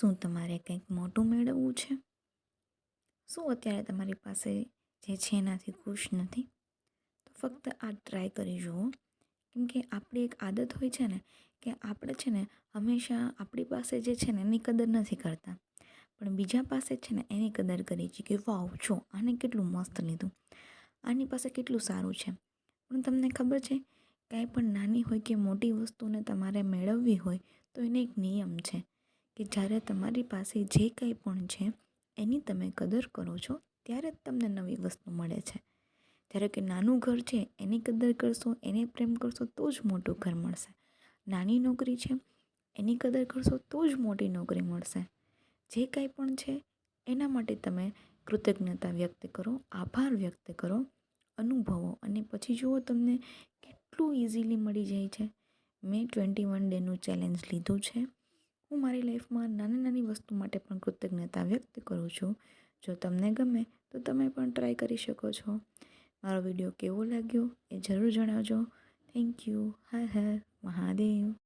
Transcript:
શું તમારે કંઈક મોટું મેળવવું છે? શું અત્યારે તમારી પાસે જે છે એનાથી ખુશ નથી? તો ફક્ત આ ટ્રાય કરી જુઓ. કેમ કે આપણી એક આદત હોય છે ને કે આપણે છે ને હંમેશા આપણી પાસે જે છે ને એની કદર નથી કરતા. પણ બીજા પાસે છે ને એની કદર કરીએ છીએ કે વાવ જો આને કેટલું મસ્ત લીધું, આની પાસે કેટલું સારું છે. પણ તમને ખબર છે કાંઈ પણ નાની હોય કે મોટી વસ્તુને તમારે મેળવવી હોય તો એને એક નિયમ છે કે જ્યારે તમારી પાસે જે કંઈ પણ છે એની તમે કદર કરો છો ત્યારે જ તમને નવી વસ્તુ મળે છે. જ્યારે કે નાનું ઘર છે એની કદર કરશો, એને પ્રેમ કરશો તો જ મોટું ઘર મળશે. નાની નોકરી છે એની કદર કરશો તો જ મોટી નોકરી મળશે. જે કાંઈ પણ છે એના માટે તમે કૃતજ્ઞતા વ્યક્ત કરો, આભાર વ્યક્ત કરો, અનુભવો અને પછી જુઓ તમને કેટલું ઇઝીલી મળી જાય છે. મેં 21 ડેનું ચેલેન્જ લીધું છે. હું મારી લાઈફમાં નાની વસ્તુ માટે પણ કૃતજ્ઞતા વ્યક્ત કરું છું. જો તમને ગમે તો તમે પણ ટ્રાય કરી શકો છો. મારો વિડીયો કેવો લાગ્યો એ જરૂર જણાવજો. Thank you. હર હર મહાદેવ.